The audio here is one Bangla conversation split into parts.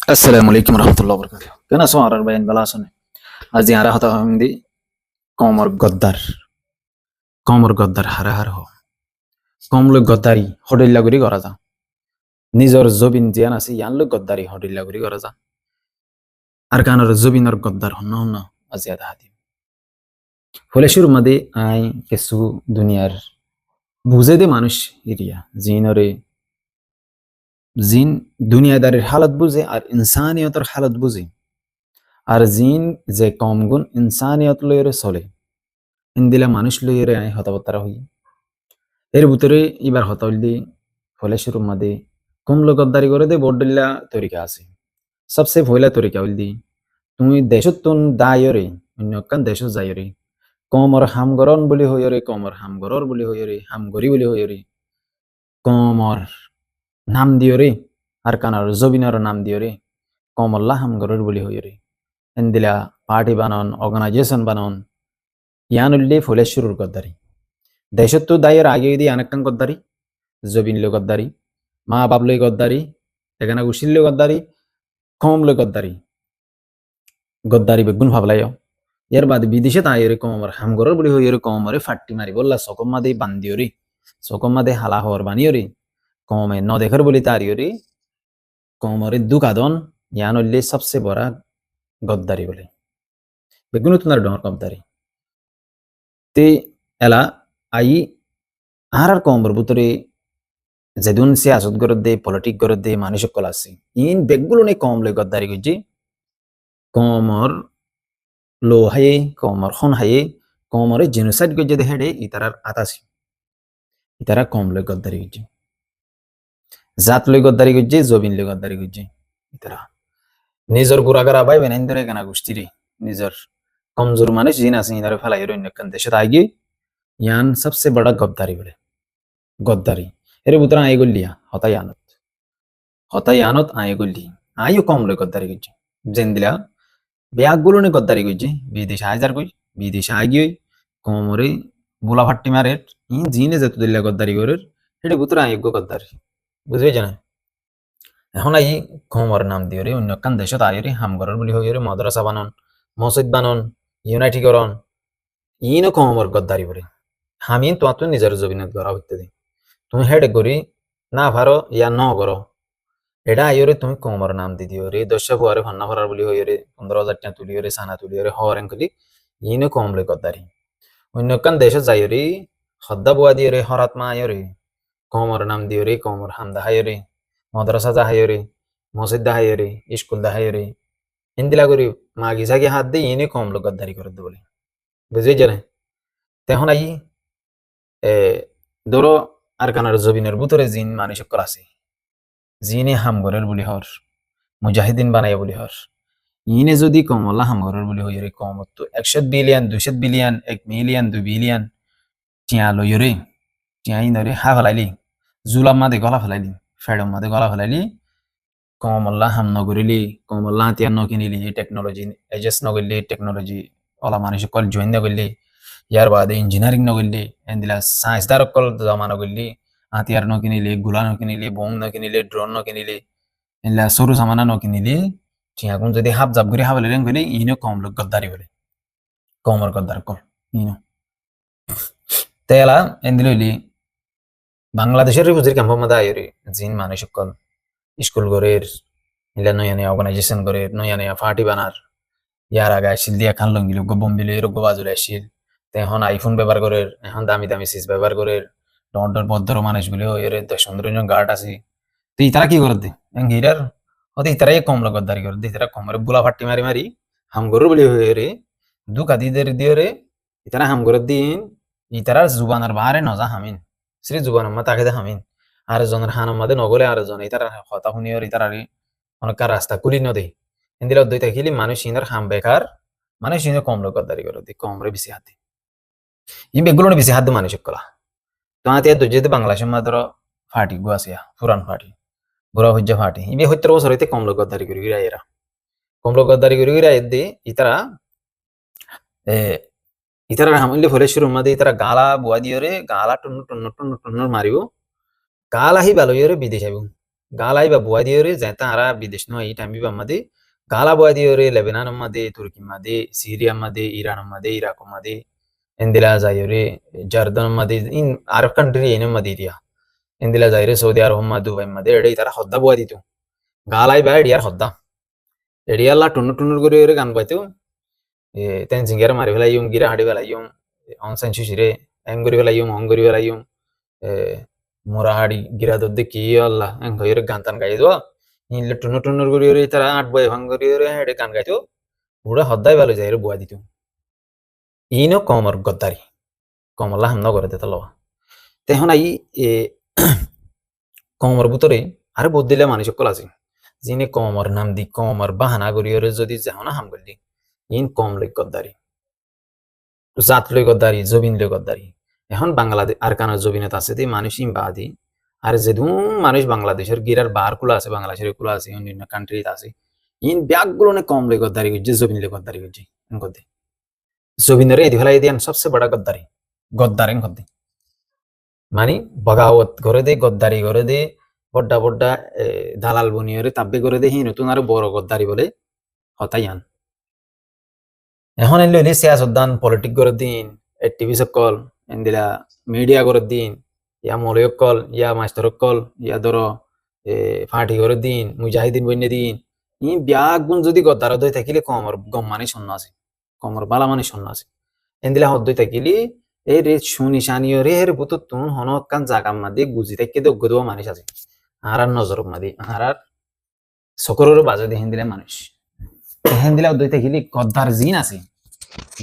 Assalamu alaikum warahmatullahi wabarakatuh. Kana so arar bayan bala sone. Aji ara hata hamdi কমর গদ্দার হারা হার ho. কমলো গদ্দারি হডিল্লা গুরি করা যা। নিজর জবিন জিয়ান আছে ইয়ান লো গদ্দারি হডিল্লা গুরি করা যা। আর কানার জবিনর গদ্দার হন্ন হন্ন আজিয়াদা হাতি। ফলে শুরু মাদে আই কেসু দুনিয়ার বুঝে দে মানুষ ইরিয়া জিন দুনিয়াদারের হালত বুঝে আর ইনসানিয়তের হালত বুঝে আর জিন যে কমগুণ ইনসানিয়ত লইরে চলে ইন্দিলা মানুষ লইরে আই হতাবতারা হই এর ভিতরে এবার হতাইলি ফলে শুরু মাদে কমলো গদ্দারি করে দে বড়ডিল্লা তরিকা আছে সবসে ভয়লা তরিকা হইলি তুমি দেশতুন দায়রে অন্যকান দেশ যায়রে কমর হামগরন বলি হইরে কমর হামগরর বলি হইরে হামগরি বলি হইরে কমর নাম দিয়রে আর কানার জবিনার নাম দিয়রে কমল্লা হামগরর বলি হইরে এন্দিলা পার্টি বানন অর্গানাইজেশন বানন ইয়ান উল্লি ফলে শুরুর গদ্দারি দেশত্ব দায়ের আগে দিয়ে অনেকখান গদ্দারি জবিন লো গদ্দারি মা বাপ লই গদ্দারি এখানে উশিল লো গদ্দারি কম লো গদ্দারি বেগুন ভাবলাই এর বাদে বিদেশে তাই এরকম আমার হামগরর বলি হই এরকম আমারে ফাট্টি মারি বললা সকম মাদে বান্দিও রে সকম মাদে হালা হওয়ার বানিও রে কমে ন দেখার বলি তারিও রে কমরে দুকাদন ইয়ান উল্লি সবচেয়ে বড় গদ্দারি বলে বেগুন তোমার ডর গদ্দারি তে এলা আই আর কমর ভিতরে যেদুন সিয়াসত গরত দে পলিটিক গরত দে মানুষ সকল আছে ইন বেগগুলো নে কম লই গদ্দারি গজি কমর লো হায়ে কমর খন হায়ে কমরে জেনোসাইড গজে দে হেডে ইতারার আতাসি ইতারা কম লই গদ্দারি গজি জাত লই গদ্দারি গজি জবিন লই গদ্দারি গজি ইতারা নিজর গুরাগারা বাই বেনাইন ধরে কেনা গোষ্ঠী রে নিজর কমজোর মানুষ জিন আছে ইনারে ফেলাই রইন কান দেশে আগে ইয়ান সবচেয়ে বড় গদ্দারি বলে গদ্দারি এর ভিতরে আই গলিয়া হতাই আনত আই গলি আইও কম লই গদ্দারি গজি জেন দিলা ব্যাগগুলো নে গদ্দারি গজি বিদেশ হাজার কই বিদেশ আগিয়ে কমরে বুলা ফাট্টি মারে জিনে যেত দিল্লা গদ্দারি করে সেটা ভিতরে আই গদ্দারি বুঝবে জানা এখন আই কমর নাম দিয়ে রে অন্য কান দেশত আই রে হামগরর বলি হই রে মাদ্রাসা বানন মসজিদ বানন ইউনাইটিকরণ ইনো কমর গদ্দারি করে হামিন তো নিজের জবিনত করা হইতে দে তুমি হেড করি না ভারো ইয়া ন করো এটা আইরে তুমি কমর নাম দি দিও রে দশ ফুয়ারে ফান্না ফরার বলি হই রে 15,000 টাকা তুলি রে সানা তুলি রে হরেন কলি ইনো কমলে গদ্দারি অন্য কান দেশত যাই রে হদ্দা বুয়া দিয়ে রে হরাত্মা আয় রে কমর নাম দিও রে কমর হামদা হাই রে মাদ্রাসা যা হাই রে মসজিদ দা হাই রে স্কুল দা হাই রে ইন্দিলা করি মাগি জাগি হাত দিয়ে ইনে কমলো গদ্দারি করে দে বলে বুঝে জানে তখন আই ধরো আর কানার জবিনের ভিতরে জিন মানুষ সকল আছে জিনে হামগরের বলি হর মুজাহিদিন বানাই বলি হর ইনে যদি কমলা হামগরের বলি হই রে কমত তো 100 বিলিয়ন 200 বিলিয়ন 1 মিলিয়ন 2 বিলিয়ন টিয়া লই রে টিয়া ইনরে হা ফলাইলি জুলাম মাদে গলা ফলাইলি ফেডম মাদে গলা ফলাইলি কমলা হাম নগরিলি কমলা তিয়া নকিনিলি টেকনোলজি এজেস নগরিলি টেকনোলজি ওলা মানুষ সকল জয়েন নগরিলি ইয়ার বাদে ইঞ্জিনিয়ারিং নগরিলি এন্দিলা সায়েন্স দার সকল জমা নগরিলি হাতিয়ার নকিনিলি গুলা নকিনিলি বোম নকিনিলি ড্রোন নকিনিলি এলা সরু সামানা নকিনিলি ঠিক এখন যদি হাফ জাপ করে হাবলে রেং গলি ইনো কম লোক গদ্দারি বলে কমর গদ্দার কল ইনো তেলা এন্দিলি বাংলাদেশের বুঝির ক্যাম্প মধ্যে আইরে জিন মানুষ সকল স্কুল গরের ইলা নয়া নয়া অর্গানাইজেশন গরের নয়া নয়া পার্টি বানার ইয়ার আগে আসিল দিয়া খান লঙ্গিল গবম বিলে এরকম বাজুরে আসিল এখন আইফোন ব্যবহার করে এখন দামি দামি সিস ব্যবহার করে ডর ভদ্র মানুষ বলে এর 10-15 গার্ড আছে তো ইতারা কি করে দে হিরার হতে ইতারাই কম লোক গদ্দারি করে দে ইতারা কমরে বুলা ফাটি মারি মারি হাম গরু বলে হয়ে রে দুকা দিদের দিয়ে রে ইতারা হাম গরু দিন ইতারার জুবানার বাহারে নজা হামিন শ্রী জুবানার মা তাকে দে হামিন আর জনের হানার মাদে নগলে আর জন ইতারা কথা শুনি আর ইতারারি অনেক রাস্তা কুলি নদে ইন্দিরা দই থাকিলি মানুষ ইনার হাম বেকার মানুষ ইনে কম লোক গদ্দারি করে দে কমরে বেশি হাতে ই বেগুলো বেশি হাত মানুষ কলা তো আতিয়া দুজেতে বাংলাদেশের মাত্র ফাটি গুয়াছিয়া পুরান ফাটি বুড়া হজ্জা ফাটি ইবে 70 বছর হইতে কম লোক গদ্দারি করে গিরা এরা কম লোক গদ্দারি করে গিরা এদি ইতারা ইতারা হামলে ফলে শুরু মাদে ইতারা গালা বুয়া দিও রে গালা টন্ন টন্ন টন্ন টন্ন মারিব গালা হি ভালো রে বিদেশ আইব গালাই বা বুয়া দিয়ে রে যাইতা আরা বিদেশ নয় এই টাইম বিবা মাদে গালা বুয়া দিয়ে রে লেবানন মাদে তুর্কি মাদে সিরিয়া মাদে ইরান মাদে ইরাক মাদে এন্দিলা যাইরে জর্দান মাদে ইন আরব কান্ট্রি এনে মাদে দিয়া এন্দিলা যাইরে সৌদি আরব মা দুবাই মাদে এডে তারা হদ্দা বুয়া দিত গালাই বা এডিয়ার হদ্দা এডিয়াল্লা টুনু টুনুর করে গান বাইতো তেন জিঙ্গার মারি ফেলাইম গিরা হাঁটি ফেলাইম অনসাইন শিশিরে এং করি ফেলাইম অং করি ফেলাইম মোরা হাড়ি গিরা দদ্দে কি আল্লাহ এং হইরে গান টান গাই দো ইনলে টুনু টুনুর করি তারা আট বয় ভাঙ করি হেডে গান গাইতো পুরা হদ্দাই ভালো যাই বুয়া দিত ইনো কমর গদ্দারি কমল্লা হামনা করে দিতে লওয়া তেহন আই এ কমর ভিতরে আরে বদলিলে মানুষ সকল আছে যিনি কমর নাম দি কমর বাহানা করি যদি যাহনা হাম করলি ইন কম লই গদ্দারি জাত লই গদ্দারি জবিন লই গদ্দারি এখন বাংলাদেশ আর কানা জবিনত আছে দি মানুষ ইমবাদি আর যেদুম মানুষ বাংলাদেশের গিরার বার কুলা আছে বাংলাদেশের কুলা আছে অন্যান্য কান্ট্রিত আছে ইন ব্যাগগুলো নে কম লই গদ্দারি করছে জবিন লই গদ্দারি করছে করতে জবিনের এদি ফেলাই দিয়ান সবচেয়ে বড় গদ্দারি গদ্দারেন করতে মানে বগাওয়াত করে দে গদ্দারি করে দে বড্ডা বড্ডা দালাল বনিয়রে তাব্বে করে দে হি নতুন আর বড় গদ্দারি বলে হতাইয়ান এখন এলে হলে সিয়াসদ্দান পলিটিক করে দিন টিভি সকল এন্দিলা মিডিয়া করে দিন ইয়া মলয়ক কল ইয়া মাস্টারক কল ইয়া ধরো ফাঁটি করে দিন মুজাহিদিন বন্যে দিন ই ব্যাগ গুণ যদি গদ্দার দই থাকিলে কমর গম মানে শূন্য আছে কমর বালা মানে শূন্য আছে এন্দিলা হদ্দই থাকিলি এই রে শুনি শানিও রে হের বুতো তুন হনক কান জাগাম মাদি গুজি থেকে দগ্গ দেওয়া মানুষ আছে আর নজরক মাদি আর সকরেরও বাজে দেখেন দিলে মানুষ দেখেন দিলে হদ্দই থাকিলি গদ্দার জিন আছে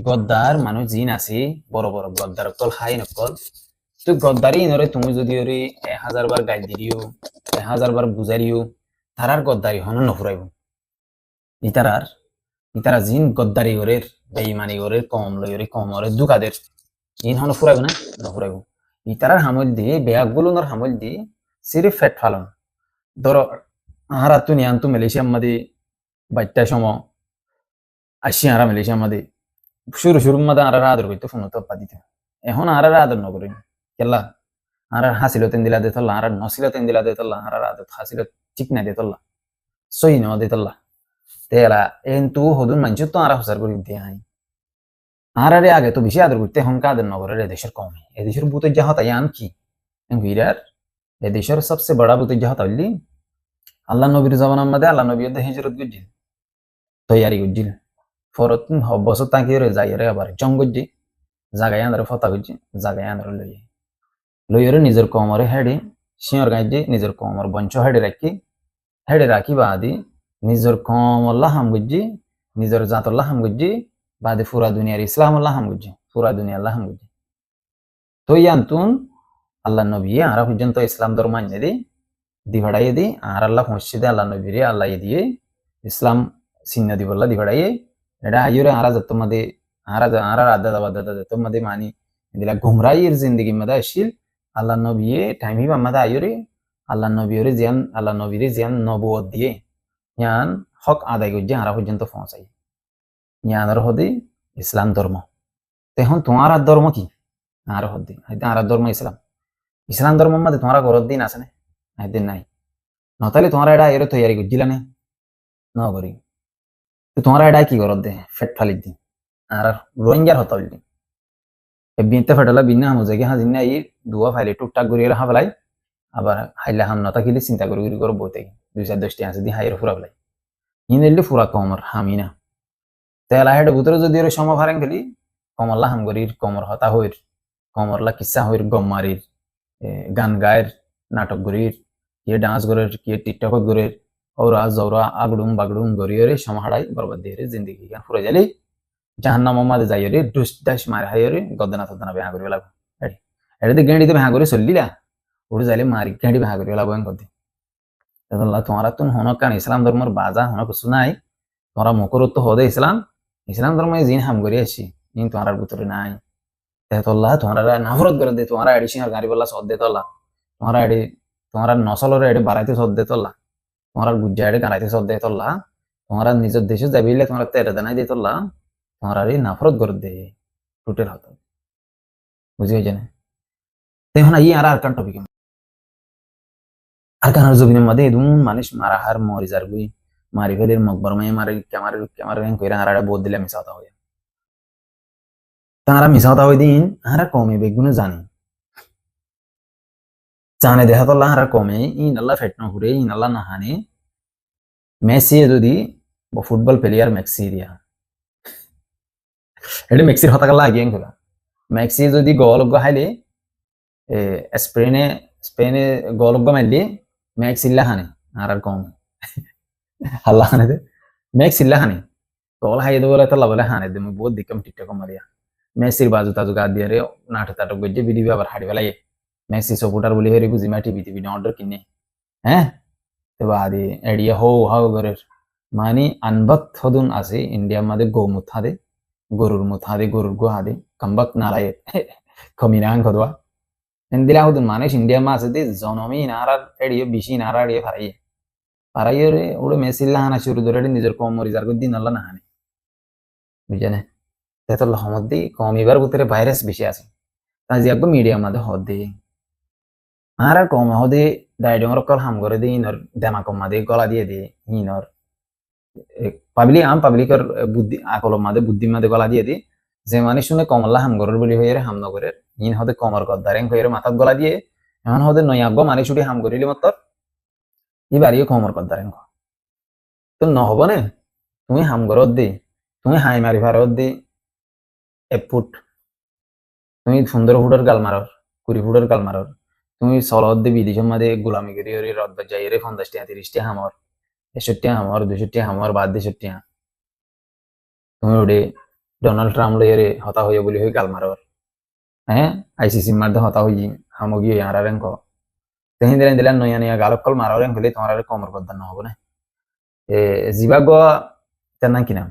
গদ্দার মানুষ জিন আছে বড় বড় গদ্দার কল হাই নকল তো গদ্দারি নরে তুমি যদি ওরে 1000 বার গাই দিও 1000 বার বুঝাইও তারার গদ্দারি হন নফুরাইব ইতারার ইতারা জিন গদ্দারি ওরের বেঈমানি ওরের কম লই ওরে কম ওরে দুকাদের জিন হন ফুরাইব না নফুরাইব ইতারার হামল দিয়ে বেয়াগুলো নর হামল দিয়ে সিরিফ ফেট ফালন ধরো আহারা তুনি আনতু মালয়েশিয়া মাদি বাইটা সম আসি আরা মালয়েশিয়া মাদি শুরু মাদা আরা আদর করতে ফোন তো দিত এখন আর আদর নকরি কেলা আর হাসিল তেন দিলা দে তল্লা আর নসিল তেন দিলা দে তল্লা আর আদর হাসিল ঠিক না দে তল্লা সই ন দে তল্লা তেলা এন তু হদুন মানছ তো আর হসার করি দিয়ে হাই আর আরে আগে তো বেশি আদর করতে হন আদর নগরে এদেশের কম এদেশের বুতের যাহা তাই আন কি ভিড়ার এদেশের সবচেয়ে বড় বুতের যাহা তাইলি আল্লাহ নবীর জবানার মধ্যে আল্লাহ নবী হিজরত গুজিল তৈয়ারি গুজিল ফরত বছর তাকিয়ে যাই রে আবার জঙ্গজি জাগাই আন্দার ফতা গুজি জাগাই আন্দার লইরে নিজের কমরে হেডে শিওর গাইজি নিজের কমর বঞ্চ হেডে রাখি বাদি নিজের কমল্লা হাম গুজি নিজের জাতল্লা হাম গুজি বাদে পুরা দুনিয়ার ইসলামল্লাহ হাম গুজি পুরা দুনিয়া আল্লাহ হাম গুজি তো ইয়ান্তুন আল্লাহ নবী আর পর্যন্ত ইসলাম ধর্ম আনিয়ে দি দিভাড়াইয়ে দি আর আল্লাহ মসজিদে আল্লাহ নবীরে আল্লাহ দিয়ে ইসলাম চিহ্ন দিবল্লা দিভাড়াইয়ে এটা আইরে আর তোমাদের আর আদা বাদা তোমাদের মানি দিলা ঘুমরাইয়ের জিন্দগি মধ্যে আসিল আল্লাহ নবী টাইম হিবা মাদা আইরে আল্লাহ নবীরে জিয়ান আল্লাহ নবীরে জিয়ান নবুয়ত দিয়ে ইয়ান হক আদায় করছে আর পর্যন্ত পৌঁছাই ইয়ানের হদে ইসলাম ধর্ম তখন তোমার আর ধর্ম কি আর হদ্দি আর ধর্ম ইসলাম ইসলাম ধর্মের মধ্যে তোমার ঘরের দিন আছে না একদিন নাই নতালে তোমার এটা এর তৈয়ারি করছিলা না ন করি তোমার এটা কি ঘরত দে ফেট ফালি দি আর রোহিঙ্গার হতা বলি বিনতে ফেটালা বিনা হামু জায়গা হাজিন না এই দুয়া ফাইলে টুকটাক করিয়ে রাখা ফেলাই আবার হাইলা হাম নতা কিলে চিন্তা করি করে বইতে 2-10টি আছে দি হাইয়ের ফুরা ফেলাই ইনেলে ফুরা কমর হামিনা তেলা হেড ভিতরে যদি এর সময় ফারেন খেলি কমরলা হাম করির কমর হতা হইর কমরলা কিসা হইর গম মারির গান গায়ের নাটক গরির কে ডান্স গরের কে টিকটক গরের ওরা জৌরা আগডুম বাগডুম গরিয়রে সমাহাড়াই বরবাদ দিয়ে জিন্দগি গান ফুরে যালি জাহান্নাম মাদে যাইরে ডুস ডাস মারে হাইরে গদনা তদনা বেহা করি লাগো এটাতে গেঁড়িতে বেহা করে চললিলা উড়ে যাইলে মারি গেঁড়ি বেহা করি লাগো করতে আল্লাহ তোমারা তুন হনক কান ইসলাম ধর্মের বাজা হনক কিছু নাই তোমরা মুখরত্ব হদে ইসলাম ধর্মে জিন হাম করি আসি জিন তোমার ভিতরে নাই তেহতল্লাহ তোমরা নাফরত করে দে তোমরা এডি সিংহ গাড়ি বললা সদ দে তল্লা তোমরা এডি তোমরা নসলরে এডি বাড়াইতে সদ দে তল্লা তোমরা গুজ্জা এডি গাড়াইতে সদ দে তল্লা তোমরা নিজের দেশে যাবিলে তোমরা তেরে দেনাই দে তল্লা তোমরা নাফরত করে দে টোটাল হতো বুঝিয়ে জানে তেমন আই আর কান টপিক আর কানার জমিনের মধ্যে এদুন মানুষ মারা হার মরি যার গুই মারি ফেলের মকবর মাই মারি ক্যামার ক্যামার কইরা হারা বহুত দিলে মিশা হতা হই তারা মিশা হতা হই দিন হারা কমে বেগুনে জানি জানে দেখা তো হারা কমে ইন আল্লাহ ফেট না ঘুরে ইন আল্লাহ না হানে মেসি যদি ফুটবল প্লেয়ার মেক্সি দিয়া এটা মেক্সির হতা কালা আগিয়ে খোলা মেক্সি যদি গোলজ্ঞ হাইলে স্পেনে স্পেনে গোলজ্ঞ মারলি মেক্সিল্লা হানে আর কম হাল্লা হানে দে মেক্সিল্লা হানে গোল হাই দে বলে তো লাভলে হানে দে বহুত দিকম টিকটক মারিয়া মেসির বাজু তাজু গা দিয়ে রে নাটক টাটক গজ্জে ভিডিও আবার হাড়ি বেলায় মেসি সপোর্টার বলি হেরি বুঝি মা টিভি টিভি অর্ডার কিনে হ্যাঁ তো বাদি এডিয়া হো হাও গরের মানে আনবাক থদুন আছে ইন্ডিয়া মাদে গৌমুত হাদে গরুর মুত হাদে গরুর গো হাদে কাম্বাক নালায়ে কমিনাং খদওয়া এন্দিলা হুদুন মানুষ ইন্ডিয়া মা আছে দে জনমি নারার এডিও বিশি নারার এ ফারাইয়ে ফারাইয়ে রে ওড়ে মেসিল্লা হানা শুরু ধরে নিজের কম মরিজার দিন আল্লাহ না হানে বুঝেনে তেতল্লা হমদ্দি কমিবার ভিতরে ভাইরাস বেশি আছে তাজি একদম মিডিয়া মাদে হদে আর কম হদে ডাইডংর কল হাম করে দে ইনর দেমা কম মাদে গলা দিয়ে দে ইনর পাবলিক আম পাবলিকর বুদ্ধি আকল মাদে বুদ্ধি মাদে গলা দিয়ে দে যে মানে শুনে কমল্লা হাম গরর বলি হয়ে হাম নগরের ইন হদে কমর গদ্দারেং হয়ে মাথাত গলা দিয়ে এমন হদে নয়াগ্য মানে ছুটি হাম করিলি মতর এবারিও কমর গদ্দারেং তো নহব নে তুমি হাম গরত দে তুমি হাই মারি ফারত দে এক ফুট তুমি সুন্দর ফুটের গাল মারর কুড়ি ফুটের গাল মারর তুমি চলত দে বিদেশের মাঝে গোলামি করি রদ যাই রে 50 30 হামর 61 হামর 62 হামর বাদ 63 তুমি ওডে ডোনাল্ড ট্রাম্প লইরে হতা হইয়া বলি হই গাল মারর হ্যাঁ আইসিসি মারতে হতা হই হামগি আর রেঙ্ক তেহিন দিলেন দিলেন নয়া নয়া গালক কল মারর রেঙ্ক হলে তোমার কমর গদ্দান নহব না জিবাগ তেনা কি নাম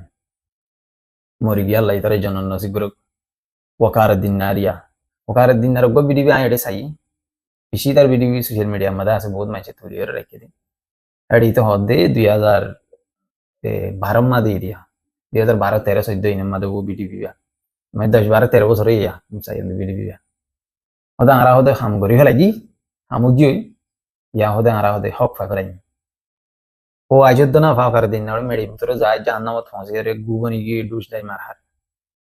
মরি গিয়া আল্লাহ তার জন্য নসিব গুরু ওকারুদ্দিন নারিয়া ওকারুদ্দিন নার গো ভিডিও আইডে সাই বেশি তার ভিডিও সোশ্যাল মিডিয়া মধ্যে আছে বহুত মানুষ তৈরি করে রেখে দিন এডি তো হদে 2012 মা দিয়ে দিয়া 2012 13 14 ইনের মধ্যে ও ভিডিও মানে 10 12 13 বছর ইয়া চাই ভিডিও ওদা আরা হদে হাম করি ফেলাই হামুজি ইয়া হদে আরা হদে হক ফাকরাই ও আজদ্দ না ফাকার দিন না মেডি ভিতরে যায় জাহান্নামত পৌঁছে রে গুবনি গিয়ে ডুস দেয় মার হাত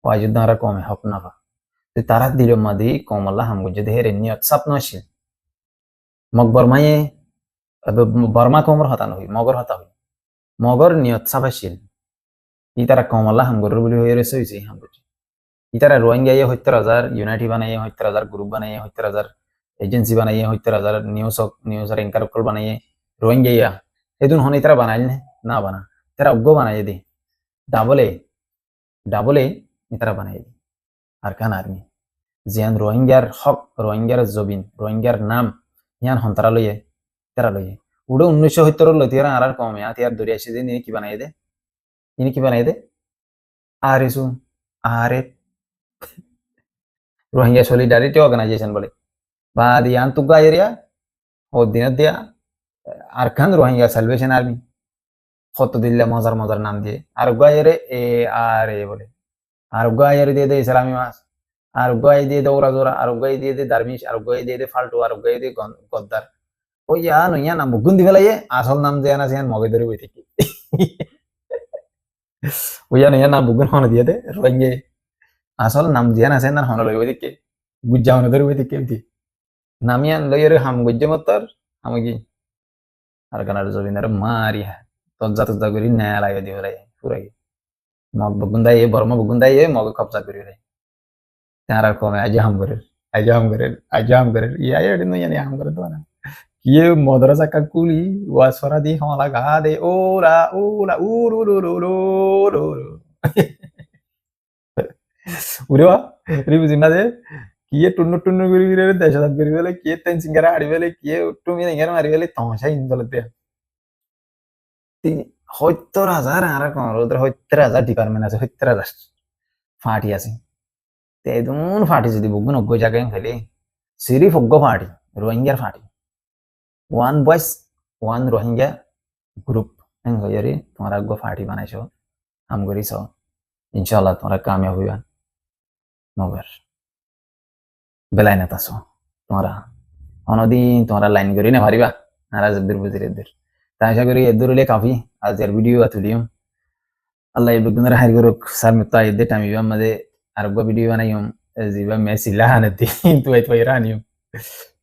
ও আজদ্দ আরা কমে হক না ফা তারা দিল মাদি কমল্লা হামগুজে দেহের নিয়ত সাপ নছিল মগ বর্মায়ে বর্মা কমর হতা নই মগর হতা হই মগর নিয়ত সাপ আছিল ই তারা কমল্লা হামগর বলি হয়ে রয়েছে হইছে হামগুজে ই তারা রোহিঙ্গা 70,000 ইউনাইটি বানাইয়ে 70,000 গ্রুপ বানাইয়ে 70,000 এজেন্সি বানাইয়ে 70,000 নিউজ এঙ্কার কল বানাইয়ে রোহিঙ্গা এদুন হনে তারা বানাইল না বানা তারা অজ্ঞ বানাইয়ে দে ডাবলে তারা বানাইয়ে দে আর কান আর্মি জিয়ান রোহিঙ্গার হক রোহিঙ্গার জবিন রোহিঙ্গার নাম ইয়ান হন্তারা লইয়ে তারা লইয়ে উড়ে 1970 লই তিয়ারা আর কমে আতিয়ার দরি আসে যে ইনি কি বানাই দে আর ইসু আরে রোহিঙ্গা সলিডারিটি অর্গানাইজেশন বলে বা দিয়ান তুগা এরিয়া ও দিন দিয়া আর খান রোহিঙ্গা সালভেশন আর্মি কত দিল্লা মজার মজার নাম দিয়ে আর গায়েরে আর বলে আর গায়ের দিয়ে দে ইসলামী মাস আর গায়ে দিয়ে দে ওরা জোরা আর গায়ে দিয়ে দে দারমিশ আর গায়ে দিয়ে দে ফাল্টু আর গায়ে দিয়ে গদ্দার ওই ইয়া নাম বুগুন দি ফেলাই আসল নাম যে না সেন মগে ধরে বই থেকে ওই ইয়া নাম বুগুন হন দিয়ে দে রোহিঙ্গে আসল নাম যে না সেন হন লই বই থেকে গুজ্জা হন ধরে বই থেকে নামিয়ান লইয়ের হাম গুজ্জে মতর হামগি আর কানার জবিনার মারিয়া তজ্জা তজ্জা করি নেয়া লাগে দিয়ে রে পুরাই মগ বগুন্দাই বর্মা বগুন্দাই মগ কবজা করি রে তারা কমে আজাম করে ইয়া এডি নো ইয়ানি আম করে তো না কিয়ে মদরাসা কা কুলি ওয়া সরা দি হলা গা দে ওরা ওরা উরু রু রু রু রু উরেওয়া রিবু জিনা দে কিয়ে টুন্নু টুন্নু করি রে দেশাত করি বলে কিয়ে তেন সিঙ্গারা আড়ি বলে কিয়ে টুমি নিঙ্গার মারি বলে তমাশা ইন্দলতে 70,000 আর কোন ওদের 70,000 ডিপার্টমেন্ট আছে 70,000 ফাটি আছে তেদুন ফাটি যদি বুগুন অজ্ঞ জায়গায় খেলে সিরিফ অজ্ঞ ফাটি রোহিঙ্গার ফাটি ওয়ান বয়েস ওয়ান রোহিঙ্গা গ্রুপ হইয়ারি তোমার অজ্ঞ ফাটি বানাইছো হাম করিছ ইনশাল্লাহ তোমরা কামিয়াব হইবা মগর বেলাই নেতাছো তোমরা অনদিন তোমরা লাইন করি না পারিবা নারাজদের বুঝির এদের তা আশা করি এদের হলে কাফি আজ এর ভিডিও আতুলিয়ম আল্লাহ ইবগুনার হাই করুক সার মিতা এদে টামিবা আমাদের আরব ভিডিও বানাইম জিবা মেসি লাহানতি কিন্তু এই তো ইরানিয়ম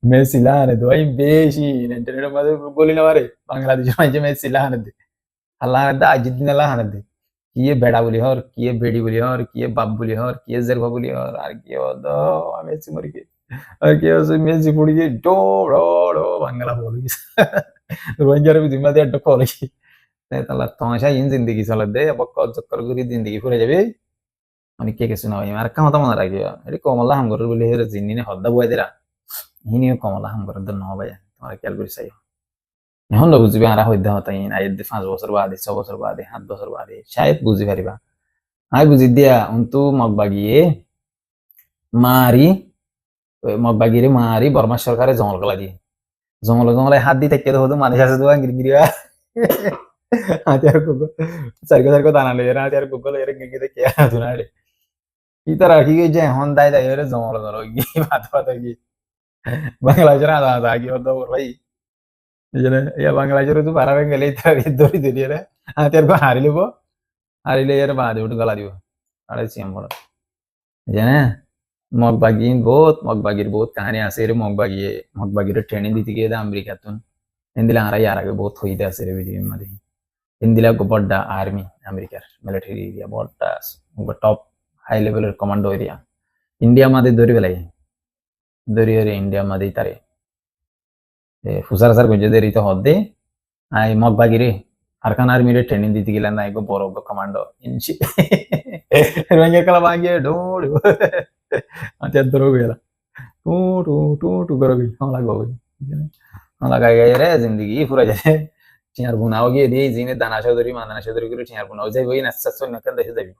মেসি লাহানতি ওই বেশি ইন্টারনেটের মধ্যে বলি না পারে বাংলাদেশের মাঝে মেসি লাহানতি আল্লাহ আজিদ্দিন লাহানতি কিয়ে বেড়া বলি হর কিয়ে বেড়ি বলি হর কিয়ে বাপ বলি হর কিয়ে জেরবা বলি হর আর কি হতো মেসি মরি গিয়ে আর কি হচ্ছে মেসি পড়ি গিয়ে ডো ডো ডো বাংলা বলি রোহিঙ্গার জিম্মা দিয়ে একটা কল কি তাহলে তোমাশা ইন জিন্দগি চলে দে বক্কর চক্কর করে জিন্দগি ফুরে যাবে অনেক কে কিছু নয় আর কামতা মনে রাখি এটা কমলা হাম করে বলে হেরে জিন্নি হদ্দা বয়ে দিরা হিনিও কমলা হাম করে দন নবাই তোমার খেয়াল করে চাই এখন বুঝবি আর হইতে হতাই আই 5 বছর বাদে 6 বছর বাদে 7 বছর বাদে শায়দ বুঝি পারিবা আই বুঝি দিয়া উন্তু মগবাগিয়ে মারি মগবাগিরে মারি বর্মা সরকারে জঙ্গল গলা দিয়ে জঙ্গলে জঙ্গলে হাত দিয়ে থেকে হতো মানুষ আছে তো গিরিগিরিবা হাতিয়ার কুকুর সার্কো সার্কো দানা লইরা হাতিয়ার কুকুর এর গিরিগিরে কে আতুনারে ইতারা কি যে হন দাই দাই এর জঙ্গল জঙ্গল গিয়ে ভাত ভাত গিয়ে বাংলাদেশের আদা আদা কি হতো ভাই বুঝলে ইয়া বাংলাদেশের তো পারাবে গেলে তার দড়ি দড়ি রে হাতিয়ার কো হারি লব হারিলে এর বাদে উঠ গলা দিব আরে সিএম বড় জানে মগবাগির বহুত কাহিনী আছে রে মগবাগির ট্রেনিং দিতে গিয়ে আমেরিকা তুন হিন্দিলা আর ইয়ার আগে বহুত হইতে আছে রে ভিডিও মধ্যে হিন্দিলা গো বড়টা আর্মি আমেরিকার মিলিটারি এরিয়া বড়টা টপ হাই লেভেলের কমান্ডো এরিয়া ইন্ডিয়া মাঝে ধরি বেলাই ধরি ইন্ডিয়া মাঝে তারে ফুসার সার গজে দেরি তো হদ্দে আই মগবাগিরে আরকান আর্মির ট্রেনিং দিতে গেলেন না এগো বড় কমান্ডো ইনশি রোহিঙ্গা কালা বাগিয়ে ঢোড় আচ্ছা ধরো গেলা টু টু টু টু করে গই হামলা গই হামলা গাই গাই রে জিন্দগি পুরা যায় চিয়ার বুনাও গিয়ে দিয়ে জিনে দানা চৌধুরী মাদানা চৌধুরী করে চিয়ার বুনাও যাই বই নাচ চাচ নকান দেশে যাবি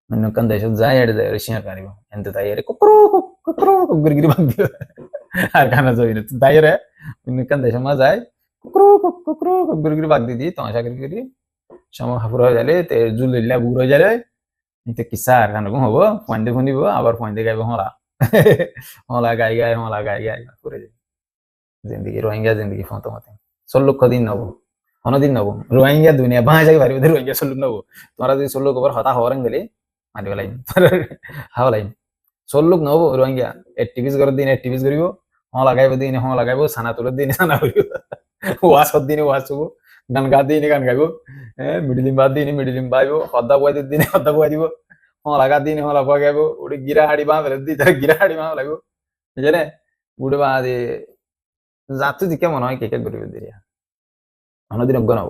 নকান দেশে যাই এড়ে যায় চিয়ার কারিব এনতে তাই রে কুকুরু কুকুরু গিরগিরি ভাগ দিও আর কানা যাবি না তাই রে নকান দেশে মা যায় কুকুরু কুকুরু গিরগিরি ভাগ দি তোমাশা গিরগিরি সময় হাফুর হয়ে যালে তে জুলিল্লা বুড় হয়ে যালে এটা কিসা আর কানা কম হবো ফন্ডে ফুনিব আবার ফন্ডে গাইব হলা হলা গাই গাই হলা গাই গাই করে যায় জিন্দগি রোহিঙ্গা জিন্দগি ফতো মতে 16 দিন নব অনদিন নব রোহিঙ্গা দুনিয়া ভাষাকে ভারি রোহিঙ্গা 16 নব তোমরা যদি 16 কবার হতা হওয়ার গেলে মারি গলাই হাওলাই 16 নব রোহিঙ্গা অ্যাক্টিভিস্ট করার দিন অ্যাক্টিভিস্ট করিব হলা গাইব দিন হলা গাইব সানা তোলার দিন সানা করিব ওয়াসর দিনে ওয়াস হবো গান গা দিনে গান গাইব মিডিলিম বাদ দিনে মিডিলিম বাইব হদ্দা বয়াদের দিনে হদ্দা বয়া দিব হলা গা দিনে হলা বয়া গাইব ওটি গিরা হাড়ি বাঁধলে দি তার গিরা হাড়ি বাঁধ লাগবো বুঝলে উড়ে বাঁধে যাত্রী দিকে মনে হয় কেকে করিবে দিয়া অনদিন অজ্ঞ নব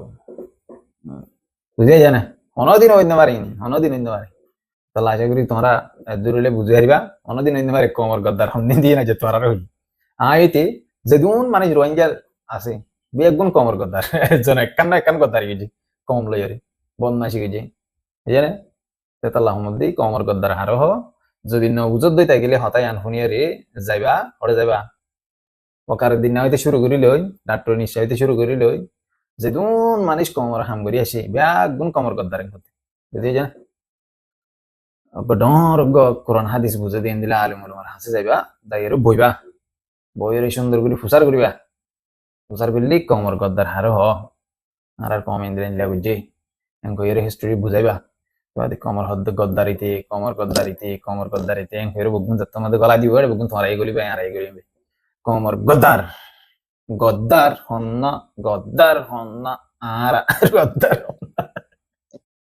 বুঝে জানে অনদিন হইতে পারিনি অনদিন হইতে পারে তাহলে আশা করি তোমরা দূরলে বুঝে হারিবা অনদিন হইতে পারে কমর গদ্দার হন্দিন দিয়ে না যে তোরা হই আইতে যেদিন মানে রোহিঙ্গা আছে বেগুন কমর গদ্দার একজন একখান না একখান গদ্দার গেছে কম লইয়ারে বদমাসি গেছে জানে তেতাল্লাহ মধ্যে কমর গদ্দার হারো হ যদি ন বুঝত দই তাই গেলে হতাই আনফুনিয়ারে যাইবা ওরে যাইবা ওকার দিন না হইতে শুরু করি লই ডাক্তার নিশ্চয় হইতে শুরু করি লই যেদিন মানুষ কমর হাম করি আসে বেগুন কমর গদ্দার করতে বুঝে যা ডর কোরআন হাদিস বুঝে দিন দিলে আলিম উলামার হাসে যাইবা দাইয়ের বইবা বইয়ের সুন্দর করে ফুসার করিবা ফুসার করলে কমর গদ্দার হারো হ আর কম ইন্দ্রেন দিলা বুঝে এর হিস্টোরি বুঝাইবা কমর হদ্দ গদ্দারিতে কমর গদ্দারিতে এর বগুন যত মধ্যে গলা দিব বগুন তোমার এই গলিবা আর এই গলিবে কমর গদ্দার গদ্দার হন্না আর গদ্দার